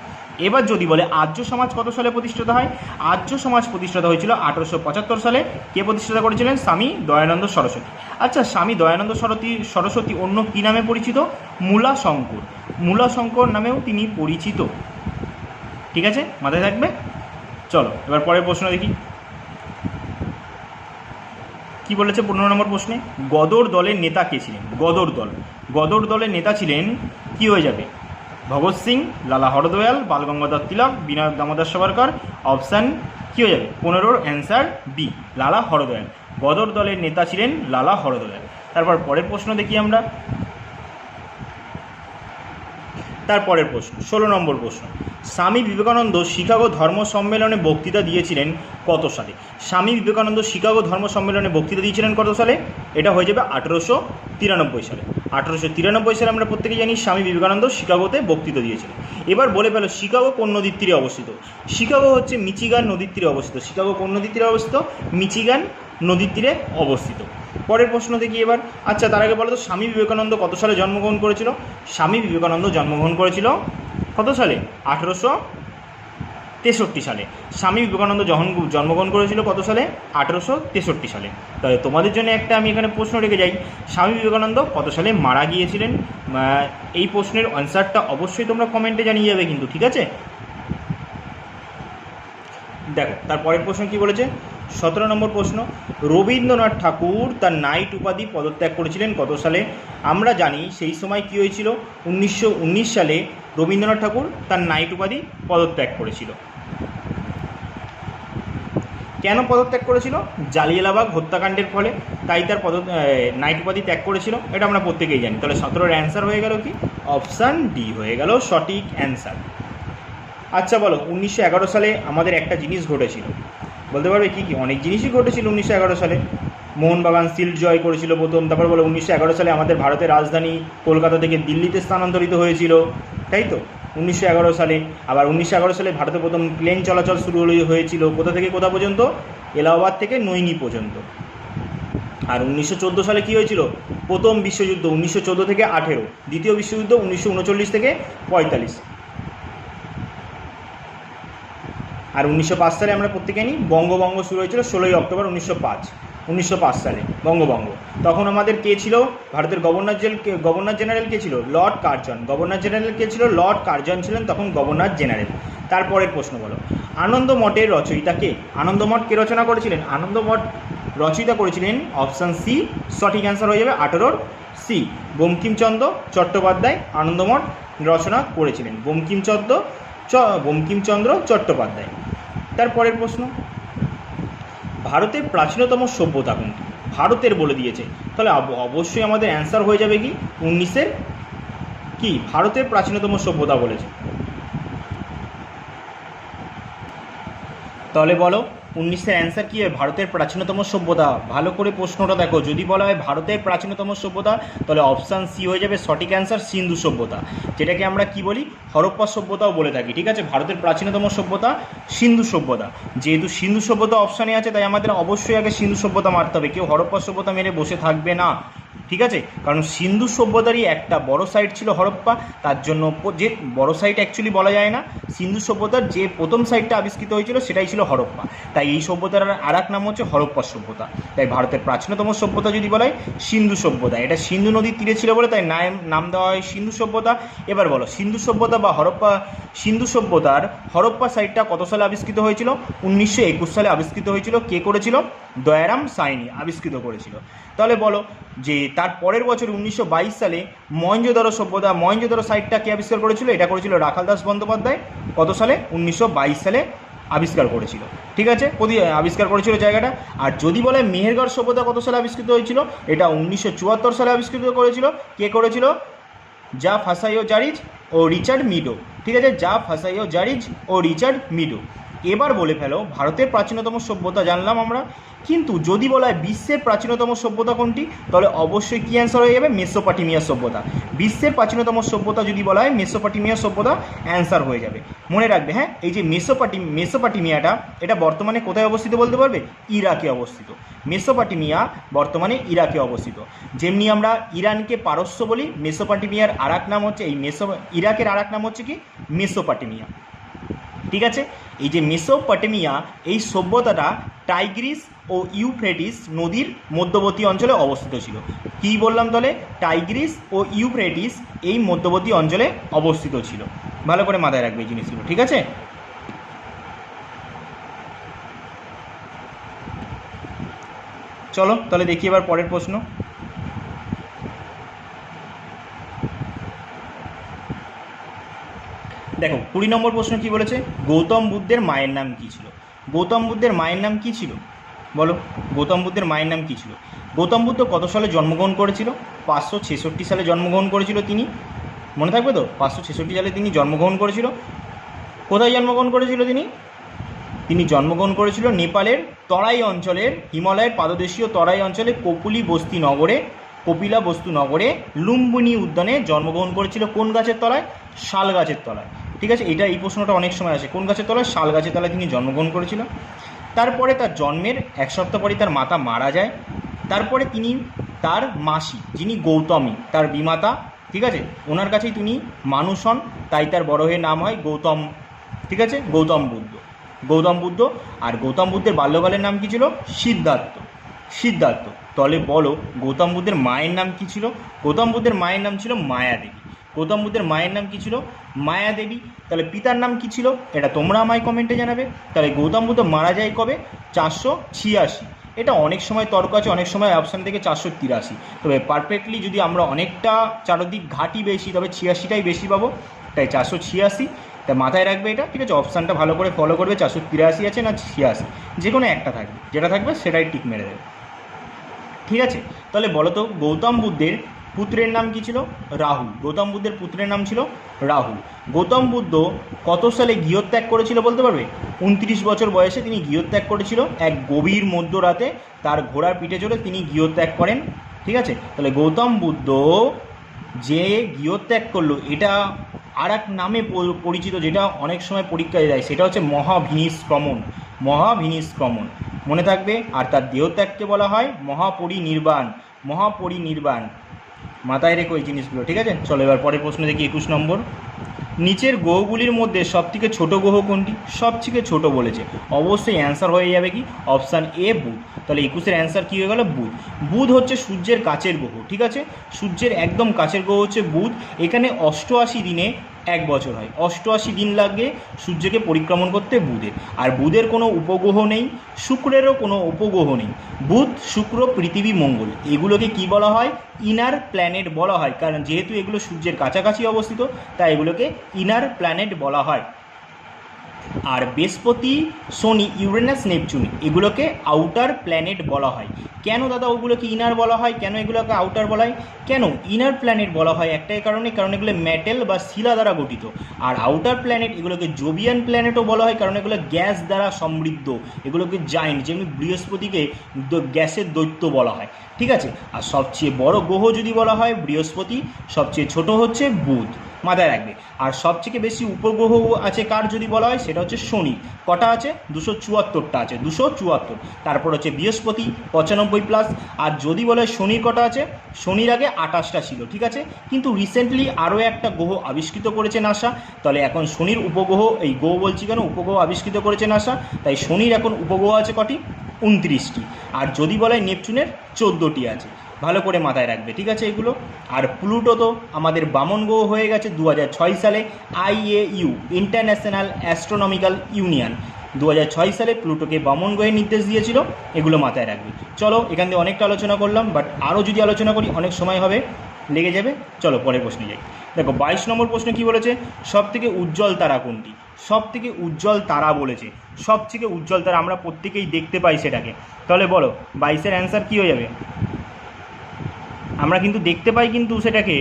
এবার যদি বলে আর্য সমাজ কত সালে প্রতিষ্ঠিত হয়, আর্য সমাজ প্রতিষ্ঠিত হয়েছিল 1875 সালে। কে প্রতিষ্ঠা করেছিলেন? স্বামী দয়ানন্দ সরস্বতী। আচ্ছা, স্বামী দয়ানন্দ সরস্বতী অন্য কী নামে পরিচিত? মূলাশঙ্কর। মূলাশঙ্কর নামেও তিনি পরিচিত। ঠিক আছে, মাথায় থাকবে। চলো এবার পরের প্রশ্ন দেখি কি বলেছে। 15 নম্বর প্রশ্নে গদর দলের নেতা কে ছিলেন? গদর দলের নেতা ছিলেন, কি হয়ে যাবে? ভগৎ সিং, লালা হরদয়াল, বালগঙ্গাধর তিলক, বিনায়ক দামোদর সাভারকর। অপশান কী হয়ে যাবে? 15 অ্যান্সার বি, লালা হরদয়াল। গদর দলের নেতা ছিলেন লালা হরদয়াল। তারপর পরের প্রশ্ন দেখি আমরা। তারপরের প্রশ্ন 16 নম্বর প্রশ্ন, স্বামী বিবেকানন্দ শিকাগো ধর্ম সম্মেলনে বক্তৃতা দিয়েছিলেন কত সালে? স্বামী বিবেকানন্দ শিকাগো ধর্ম সম্মেলনে বক্তৃতা দিয়েছিলেন কত সালে? এটা হয়ে যাবে 1893 সালে। 1893 সালে আমরা প্রত্যেকে জানি স্বামী বিবেকানন্দ শিকাগোতে বক্তৃতা দিয়েছিলেন। এবার বলে ফেলো শিকাগো কোন নদীর তীরে অবস্থিত? শিকাগো হচ্ছে মিচিগান নদীর তীরে অবস্থিত। শিকাগো কোন নদীর তীরে অবস্থিত? মিচিগান নদীর তীরে অবস্থিত। পরের প্রশ্ন দেখি এবার। আচ্ছা, তার আগে বলো তো স্বামী বিবেকানন্দ কত সালে জন্মগ্রহণ করেছিল? স্বামী বিবেকানন্দ জন্মগ্রহণ করেছিল কত সালে? 1863 সালে। স্বামী বিবেকানন্দ জন্মগ্রহণ করেছিল কত সালে? 1863 সালে। তাহলে তোমাদের জন্য একটা আমি এখানে প্রশ্ন রেখে যাই, স্বামী বিবেকানন্দ কত সালে মারা গিয়েছিলেন? এই প্রশ্নের অ্যান্সারটা অবশ্যই তোমরা কমেন্টে জানিয়ে যাবে কিন্তু, ঠিক আছে? দেখো তারপরের প্রশ্ন কি বলেছে। 17 নম্বর প্রশ্ন, রবীন্দ্রনাথ ঠাকুর তার নাইট উপাধি পদত্যাগ করেছিলেন কত সালে? আমরা জানি সেই সময় কি হয়েছিল, 1919 সালে রবীন্দ্রনাথ ঠাকুর তার নাইট উপাধি পদত্যাগ করেছিল। কেন পদত্যাগ করেছিল? জালিয়ানওয়ালাবাগ হত্যাকাণ্ডের ফলে, তাই তার নাইট উপাধি ত্যাগ করেছিল। এটা আমরা প্রত্যেকেই জানি। তাহলে 17-এর অ্যান্সার হয়ে গেল কি? অপশান ডি হয়ে গেল সঠিক অ্যান্সার। আচ্ছা বলো, 1911 সালে আমাদের একটা জিনিস ঘটেছিল, বলতে পারবে কী কী? অনেক জিনিসই ঘটেছিল 1911 সালে। মোহনবাগান শিল্ড জয় করেছিল প্রথম। তারপর বলো 1911 সালে আমাদের ভারতের রাজধানী কলকাতা থেকে দিল্লিতে স্থানান্তরিত হয়েছিল, তাই তো? 1911 সালে। আবার 1911 সালে ভারতে প্রথম প্লেন চলাচল শুরু হয়েছিল কোথা থেকে কোথা পর্যন্ত? এলাহাবাদ থেকে নৈনি পর্যন্ত। আর 1914 সালে কী হয়েছিল? প্রথম বিশ্বযুদ্ধ 1914 থেকে 18, দ্বিতীয় বিশ্বযুদ্ধ 1939 থেকে 45। আর 1905 সালে আমরা প্রত্যেকে জানি বঙ্গভঙ্গ শুরু হয়েছিল 16 অক্টোবর 1905 সালে বঙ্গভঙ্গ। তখন আমাদের কে ছিল? ভারতের গভর্নর জেনারেল কে ছিল? Lord Curzon. গভর্নর জেনারেল কে ছিল? লর্ড কার্জন ছিলেন তখন গভর্নর জেনারেল। তারপরের প্রশ্ন বলো, আনন্দ মঠের রচয়িতা কে? আনন্দ মঠ কে রচনা করেছিলেন? আনন্দ মঠ রচয়িতা করেছিলেন অপশান সি, সঠিক অ্যান্সার হয়ে যাবে 18 সি, বঙ্কিমচন্দ্র চট্টোপাধ্যায় আনন্দ মঠ রচনা করেছিলেন। বঙ্কিমচন্দ্র চট্টোপাধ্যায়। তারপরের প্রশ্ন, ভারতের প্রাচীনতম সভ্যতা কোনটি? ভারতের বলে দিয়েছে, তাহলে অবশ্যই আমাদের অ্যান্সার হয়ে যাবে কি? 19-এর কি? ভারতের প্রাচীনতম সভ্যতা বলেছে। তাহলে বলো 19-এর অ্যান্সার কী হয়? ভারতের প্রাচীনতম সভ্যতা। ভালো করে প্রশ্নটা দেখো, যদি বলা হয় ভারতের প্রাচীনতম সভ্যতা, তাহলে অপশান সি হয়ে যাবে সঠিক অ্যান্সার, সিন্ধু সভ্যতা, যেটাকে আমরা কি বলি? হরপ্পা সভ্যতাও বলে থাকি। ঠিক আছে, ভারতের প্রাচীনতম সভ্যতা সিন্ধু সভ্যতা। যেহেতু সিন্ধু সভ্যতা অপশানে আছে, তাই আমাদের অবশ্যই আগে সিন্ধু সভ্যতা মারতে হবে। কেউ হরপ্পা সভ্যতা মেরে বসে থাকবে না, ঠিক আছে? কারণ সিন্ধু সভ্যতারই একটা বড় সাইট ছিল হরপ্পা, তার জন্য যে বড় সাইট অ্যাকচুয়ালি বলা যায় না, সিন্ধু সভ্যতার যে প্রথম সাইটটা আবিষ্কৃত হয়েছিল সেটাই ছিল হরপ্পা, তাই এই সভ্যতার আর এক নাম হচ্ছে হরপ্পা সভ্যতা। তাই ভারতের প্রাচীনতম সভ্যতা যদি বলা হয় সিন্ধু সভ্যতা, এটা সিন্ধু নদীর তীরে ছিল বলে তাই নাম দেওয়া হয় সিন্ধু সভ্যতা। এবার বলো সিন্ধু সভ্যতা বা সিন্ধু সভ্যতার হরপ্পা সাইটটা কত সালে আবিষ্কৃত হয়েছিল? 1921 সালে আবিষ্কৃত হয়েছিল। কে করেছিল? দয়ারাম সাইনি আবিষ্কৃত করেছিল। তাহলে বলো যে তার পরের বছর 1922 সালে মহেঞ্জোদারো সাইটটা কে আবিষ্কার করেছিল? এটা করেছিল রাখাল দাস বন্দ্যোপাধ্যায়। কত সালে? 1922 সালে আবিষ্কার করেছিল। ঠিক আছে, আবিষ্কার করেছিল জায়গাটা। আর যদি বলে মেহেরগড় সভ্যতা কত সালে আবিষ্কৃত হয়েছিল? এটা 1974 সালে আবিষ্কৃত করেছিল। কে করেছিল? জা ফাসাইও জারিজ ও রিচার্ড মিডো। ঠিক আছে, জা ফাসাইও জারিজ ও রিচার্ড মিডো। এবার বলে ফেলো ভারতের প্রাচীনতম সভ্যতা জানলাম আমরা, কিন্তু যদি বলা হয় বিশ্বের প্রাচীনতম সভ্যতা কোনটি, তাহলে অবশ্যই কী অ্যান্সার হয়ে যাবে? মেসোপটেমিয়া সভ্যতা। বিশ্বের প্রাচীনতম সভ্যতা যদি বলা হয় মেসোপটেমিয়া সভ্যতা অ্যান্সার হয়ে যাবে। মনে রাখবে, হ্যাঁ, এই যে মেসোপটেমিয়াটা এটা বর্তমানে কোথায় অবস্থিত বলতে পারবে? ইরাকে অবস্থিত। মেসোপটেমিয়া বর্তমানে ইরাকে অবস্থিত। যেমনি আমরা ইরানকে পারস্য বলি, মেসোপটেমিয়ার আর এক নাম হচ্ছে ইরাকের আর এক নাম হচ্ছে কি? মেসোপটেমিয়া। ঠিক আছে। এই যে মেসোপটেমিয়া, এই সভ্যতাটা টাইগ্রিস ও ইউফ্রেটিস নদীর মধ্যবর্তী অঞ্চলে অবস্থিত ছিল। কী বললাম তাহলে? টাইগ্রিস ও ইউফ্রেটিস এই মধ্যবর্তী অঞ্চলে অবস্থিত ছিল। ভালো করে মাথায় রাখবে এই জিনিসগুলো, ঠিক আছে। চলো তাহলে দেখি এবার পরের প্রশ্ন। দেখো 20 নম্বর প্রশ্ন কি বলেছে, গৌতম বুদ্ধের মায়ের নাম কী ছিল? গৌতম বুদ্ধের মায়ের নাম কী ছিল বলো? গৌতম বুদ্ধের মায়ের নাম কী ছিল? গৌতম বুদ্ধ কত সালে জন্মগ্রহণ করেছিল? 566 সালে জন্মগ্রহণ করেছিল তিনি। মনে থাকবে তো? 566 সালে তিনি জন্মগ্রহণ করেছিল। কোথায় জন্মগ্রহণ করেছিল তিনি? তিনি জন্মগ্রহণ করেছিল নেপালের তরাই অঞ্চলের, হিমালয়ের পাদদেশীয় তরাই অঞ্চলে কপিলা বস্তু নগরে লুম্বিনী উদ্যানে জন্মগ্রহণ করেছিল। কোন গাছের তলায়? শাল গাছের তলায়। ঠিক আছে, এই প্রশ্নটা অনেক সময় আসে। কোন গাছের তলায়? শাল গাছের তলায় তিনি জন্মগ্রহণ করেছিল। তারপরে তার জন্মের 1 সপ্তাহ পরে তার মাতা মারা যায়। তারপরে তিনি তার মাসি, যিনি গৌতমী, তার বিমাতা, ঠিক আছে, ওনার কাছেই তিনি মানুষ হন, তাই তার বড় হয়ে নাম হয় গৌতম। ঠিক আছে, গৌতম বুদ্ধ। আর গৌতম বুদ্ধের বাল্যকালের নাম কী ছিল? সিদ্ধার্থ। তাহলে বলো গৌতম বুদ্ধের মায়ের নাম কী ছিল? গৌতম বুদ্ধের মায়ের নাম ছিল মায়াদেবী। গৌতম বুদ্ধের মায়ের নাম কী ছিল? মায়াদেবী। তাহলে পিতার নাম কী ছিল? এটা তোমরা আমায় কমেন্টে জানাবে। তাহলে গৌতম বুদ্ধ মারা যায় কবে? 486। এটা অনেক সময় তর্ক আছে, অনেক সময় অপশান থেকে 483। তবে পারফেক্টলি যদি আমরা অনেকটা চারদিক ঘাটি বেশি, তবে 86টাই বেশি পাবো, তাই 486। তা মাথায় রাখবে এটা, ঠিক আছে। অপশানটা ভালো করে ফলো করবে, 483 আছে না 86, যে কোনো একটা থাকবে, যেটা থাকবে সেটাই টিক মেরে দেবে, ঠিক আছে। তাহলে বলো তো গৌতম বুদ্ধের পুত্রের নাম কী ছিল? রাহুল। গৌতম বুদ্ধের পুত্রের নাম ছিল রাহুল। গৌতম বুদ্ধ কত সালে গৃহত্যাগ করেছিল বলতে পারবে? 29 বছর বয়সে তিনি গৃহত্যাগ করেছিল। এক গভীর মধ্যরাতে তার ঘোড়ার পিঠে চড়ে তিনি গৃহত্যাগ করেন, ঠিক আছে। তাহলে গৌতম বুদ্ধ যে গৃহত্যাগ করলো, এটা আর এক নামে পরিচিত, যেটা অনেক সময় পরীক্ষায় দেয়, সেটা হচ্ছে মহাভিনিষ্ক্রমণ। মনে থাকবে। আর তার দেহত্যাগকে বলা হয় মহাপরিনির্বাণ। মাথায় রেখো এই জিনিসগুলো, ঠিক আছে। চলো এবার পরের প্রশ্ন দেখি, 21 নম্বর। নিচের গ্রহগুলির মধ্যে সবথেকে ছোট গ্রহ কোনটি? সবথেকে ছোট বলেছে, অবশ্যই অ্যান্সার হয়ে যাবে কি? অপশান এ, বুধ। তাহলে 21-এর অ্যান্সার কী হয়ে গেল? বুধ। বুধ হচ্ছে সূর্যের কাছের গ্রহ, ঠিক আছে। সূর্যের একদম কাছের গ্রহ হচ্ছে বুধ। এখানে 88 দিনে 1 বছর হয়, 88 দিন লাগে সূর্যকে পরিক্রমণ করতে বুধের। আর বুধের কোনো উপগ্রহ নেই, শুক্রেরও কোনো উপগ্রহ নেই। বুধ, শুক্র, পৃথিবী, মঙ্গল, এগুলোকে কি বলা হয়? ইনার প্ল্যানেট বলা হয়। কারণ যেহেতু এগুলো সূর্যের কাছাকাছি অবস্থিত, তাই এগুলোকে ইনার প্ল্যানেট বলা হয়। আর বৃহস্পতি, শনি, ইউরেনাস, নেপচুন, এগুলোকে আউটার প্ল্যানেট বলা হয়। কেন দাদা ওগুলোকে ইনার বলা হয়, কেন এগুলোকে আউটার বলা হয়? কেন ইনার প্ল্যানেট বলা হয়? একটাই কারণে, কারণ এগুলো মেটেল বা শিলা দ্বারা গঠিত। আর আউটার প্ল্যানেট এগুলোকে জোবিয়ান প্ল্যানেটও বলা হয়, কারণ এগুলো গ্যাস দ্বারা সমৃদ্ধ। এগুলোকে জায়েন্ট, যেমনি বৃহস্পতিকে গ্যাসের দৈত্য বলা হয়, ঠিক আছে। আর সবচেয়ে বড় গ্রহ যদি বলা হয় বৃহস্পতি, সবচেয়ে ছোট হচ্ছে বুধ, মাথায় রাখবে। আর সবথেকে বেশি উপগ্রহ আছে কার যদি বলা হয়, সেটা হচ্ছে শনি। কটা আছে? 274টা আছে, 274। তারপর হচ্ছে বৃহস্পতি 95+। আর যদি বলে শনির কটা আছে, শনির আগে 28টা ছিল, ঠিক আছে। কিন্তু রিসেন্টলি আরও একটা গ্রহ আবিষ্কৃত করেছে নাসা। তাহলে এখন শনির উপগ্রহ, এই গ্রহ বলছি কেন, উপগ্রহ আবিষ্কৃত করেছে নাসা, তাই শনির এখন উপগ্রহ আছে কটি? 29টি। আর যদি বলে নেপচুনের 14টি আছে। ভালো করে মাথায় রাখবে, ঠিক আছে এগুলো। আর প্লুটো তো আমাদের বামন গ্রহ হয়ে গেছে 2006 সালে। IAU, ইন্টারন্যাশনাল অ্যাস্ট্রোনমিক্যাল ইউনিয়ন, 2006 সালে প্লুটোকে বামন গ্রহের নির্দেশ দিয়েছিল। এগুলো মাথায় রাখবে। চলো এখান থেকে অনেকটা আলোচনা করলাম, বাট আরও যদি আলোচনা করি অনেক সময় হবে, লেগে যাবে। চলো পরের প্রশ্নে যাই। দেখো 22 নম্বর প্রশ্ন কি বলেছে, সবথেকে উজ্জ্বল তারা কোনটি? সবথেকে উজ্জ্বল তারা বলেছে, সবথেকে উজ্জ্বল তারা আমরা প্রত্যেকেই দেখতে পাই সেটাকে। তাহলে বলো 22-এর অ্যান্সার কী হয়ে যাবে? আমরা কিন্তু দেখতে পাই কিন্তু সেটাকে,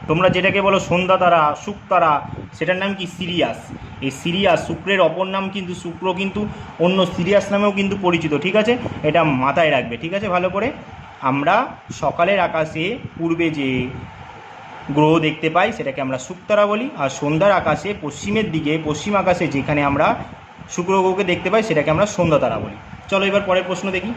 তোমরা যেটাকে বলো সন্ধ্যা তারা, শুক তারা, সেটার নাম কি? সিরিয়াস। এই সিরিয়াস শুক্রের অপর নাম, কিন্তু শুক্র কিন্তু অন্য সিরিয়াস নামেও কিন্তু পরিচিত, ঠিক আছে। এটা মাথায় রাখবে, ঠিক আছে ভালো করে। আমরা সকালের আকাশে পূর্বে যে গ্রহ দেখতে পাই সেটাকে আমরা শুকতারা বলি, আর সন্ধ্যার আকাশে পশ্চিমের দিকে, পশ্চিম আকাশে যেখানে আমরা শুক্র গ্রহকে দেখতে পাই সেটাকে আমরা সন্ধ্যা তারা বলি। চলো এবার পরের প্রশ্ন দেখি।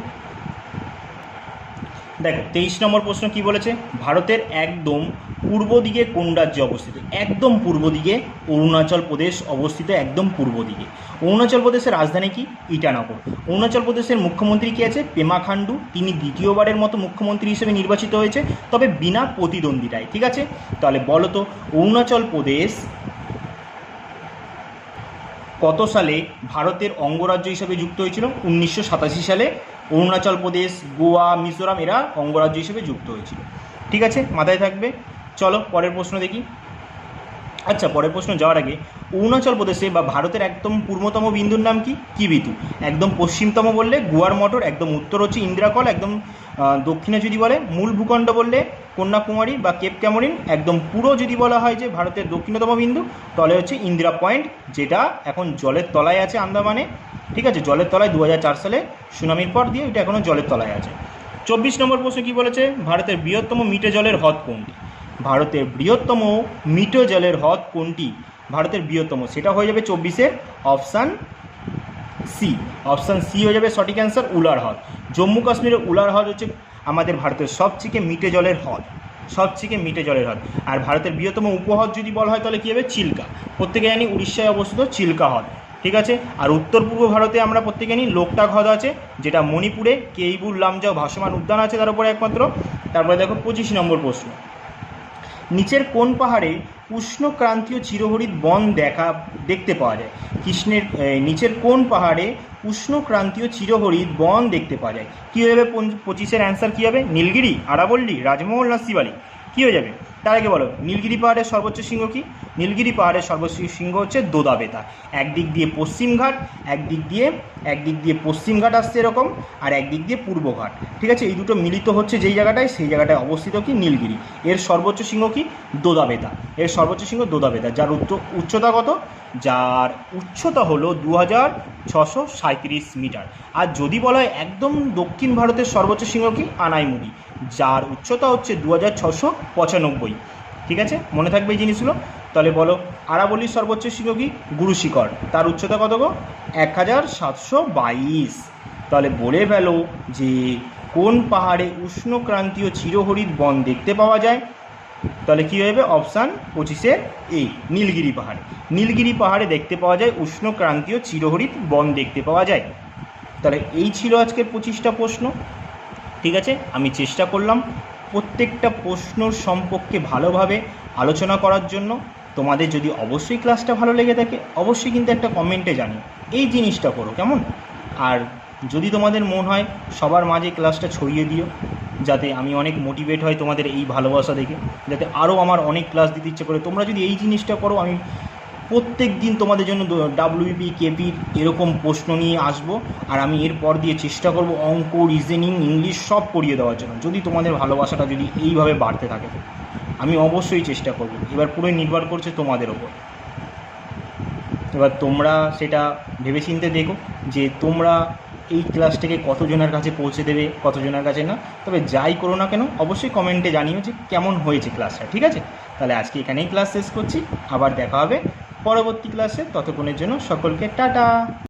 দেখো 23 নম্বর প্রশ্ন কি বলেছে, ভারতের একদম পূর্ব দিকে কোন রাজ্যে অবস্থিত? একদম পূর্ব দিকে অরুণাচল প্রদেশ অবস্থিত, একদম পূর্ব দিকে। অরুণাচল প্রদেশের রাজধানী কি? ইটানগর। অরুণাচল প্রদেশের মুখ্যমন্ত্রী কি আছে? পেমা খান্ডু। তিনি দ্বিতীয়বারের মতো মুখ্যমন্ত্রী হিসেবে নির্বাচিত হয়েছে, তবে বিনা প্রতিদ্বন্দ্বিতায়। ঠিক আছে, তাহলে বলো তো অরুণাচল প্রদেশ কত সালে ভারতের অঙ্গরাজ্য হিসেবে যুক্ত হয়েছিল? 1987 সালে অরুণাচল প্রদেশ, গোয়া, মিজোরাম এরা অঙ্গরাজ্য হিসেবে যুক্ত হয়েছিল। ঠিক আছে, মাথায় থাকবে। চলো পরের প্রশ্ন দেখি। আচ্ছা, পরের প্রশ্ন যাওয়ার আগে, অরুণাচল প্রদেশে বা ভারতের একদম পূর্বতম বিন্দুর নাম কি? কি বিন্দু? একদম পশ্চিমতম বললে গুয়ার মটর, একদম উত্তর হচ্ছে ইন্দিরাকল, একদম দক্ষিণে যদি বলে মূল ভূখণ্ড বললে কন্যাকুমারী বা কেপ ক্যামরিন, একদম পুরো যদি বলা হয় যে ভারতের দক্ষিণতম বিন্দু তাহলে হচ্ছে ইন্দিরা পয়েন্ট, যেটা এখন জলের তলায় আছে আন্দামানে। ঠিক আছে, জলের তলায় 2004 সালে সুনামির পর দিয়ে এটা এখনও জলের তলায় আছে। 24 নম্বর প্রশ্ন কি বলেছে, ভারতের বৃহত্তম মিঠে জলের হ্রদ কোনটি? ভারতের বৃহত্তম মিঠে জলের হ্রদ কোনটি? ভারতের বৃহত্তম, সেটা হয়ে যাবে 24-এর অপশান সি। অপশান সি হয়ে যাবে সঠিক অ্যান্সার, উলার হ্রদ। জম্মু কাশ্মীরের উলার হ্রদ হচ্ছে আমাদের ভারতের সবথেকে মিঠে জলের হ্রদ, সবথেকে মিঠে জলের হ্রদ। আর ভারতের বৃহত্তম উপহ্রদ যদি বলা হয় তাহলে কী হবে? চিল্কা। প্রত্যেকে জানি উড়িষ্যায় অবস্থিত চিল্কা হ্রদ। ঠিক আছে, আর উত্তর পূর্ব ভারতে আমরা প্রত্যেকে জানি লোকটাক হ্রদ আছে, যেটা মণিপুরে কেইবুল লামজাও ভাসমান উদ্যান আছে তার উপরে একমাত্র। তারপরে দেখো 25 নম্বর প্রশ্ন, নিচের কোন পাহাড়ে উষ্ণক্রান্তীয় চিরহরিৎ বন দেখতে পাওয়া যায়? নিচের কোন পাহাড়ে উষ্ণক্রান্তীয় চিরহরিৎ বন দেখতে পাওয়া যায়? কী হয়ে যাবে 25-এর অ্যান্সার কী হবে? নীলগিরি, আরাবল্লী, রাজমহল না শিবালি? কী হয়ে যাবে? তার আগে বলো, নীলগিরি পাহাড়ের সর্বোচ্চ শৃঙ্গ কি? নীলগিরি পাহাড়ের সর্বোচ্চ শৃঙ্গ হচ্ছে দোদাবেতা। একদিক দিয়ে পশ্চিমঘাট, একদিক দিয়ে পশ্চিমঘাট আসছে এরকম, আর একদিক দিয়ে পূর্বঘাট। ঠিক আছে, এই দুটো মিলিত হচ্ছে যেই জায়গাটায়, সেই জায়গাটায় অবস্থিত কি? নীলগিরি। এর সর্বোচ্চ শৃঙ্গ কি? দোদাবেতা। এর সর্বোচ্চ শৃঙ্গ দোদাবেতা, যার উচ্চতা কত? যার উচ্চতা হলো 2637 মিটার। আর যদি বলা হয় একদম দক্ষিণ ভারতের সর্বোচ্চ শৃঙ্গ কি? আনাইমুদি, যার উচ্চতা হচ্ছে 2695। ঠিক আছে, মনে থাকবে এই জিনিসগুলো। তাহলে বলো আরাবল্লীর সর্বোচ্চ শৃঙ্গ কি? গুরু শিখর, তার উচ্চতা কত গো? 1722। তাহলে বলে ফেলো যে কোন পাহাড়ে উষ্ণক্রান্তীয় চিরহরিৎ বন দেখতে পাওয়া যায়? তাহলে কী হবে? অপশান 25-এর এ, নীলগিরি পাহাড়ে। নীলগিরি পাহাড়ে দেখতে পাওয়া যায় উষ্ণক্রান্তীয় চিরহরিৎ বন দেখতে পাওয়া যায়। তাহলে এই ছিল আজকের 25টা প্রশ্ন। ঠিক আছে, আমি চেষ্টা করলাম প্রত্যেকটা প্রশ্ন সম্পর্কে ভালোভাবে আলোচনা করার জন্য। তোমাদের যদি অবশ্যই ক্লাসটা ভালো লেগে থাকে অবশ্যই কিন্তু একটা কমেন্টে জানিও, এই জিনিসটা করো কেমন। আর যদি তোমাদের মন হয় সবার মাঝে ক্লাসটা ছড়িয়ে দিও, যাতে আমি অনেক মোটিভেট হয় তোমাদের এই ভালোবাসা দেখে, যাতে আরও আমার অনেক ক্লাস দিতে ইচ্ছে করে। তোমরা যদি এই জিনিসটা করো, আমি প্রত্যেক দিন তোমাদের জন্য ডাব্লিউবি, কেপির এরকম প্রশ্ন নিয়ে আসবো। আর আমি এরপর দিয়ে চেষ্টা করব অঙ্ক, রিজনিং, ইংলিশ সব পড়িয়ে দেওয়ার জন্য। যদি তোমাদের ভালোবাসাটা যদি এইভাবে বাড়তে থাকে আমি অবশ্যই চেষ্টা করব। এবার পুরোই নির্ভর করছে তোমাদের ওপর। এবার তোমরা সেটা ভেবেচিন্তে দেখো যে তোমরা এই ক্লাসটাকে কতজনের কাছে পৌঁছে দেবে, কতজনের কাছে না। তবে যাই করো না কেন অবশ্যই কমেন্টে জানিও যে কেমন হয়েছে ক্লাসটা। ঠিক আছে, তাহলে আজকে এখানেই ক্লাস শেষ করছি, আবার দেখা হবে পরবর্তী ক্লাসে। ততক্ষণের জন্য সকলকে টাটা।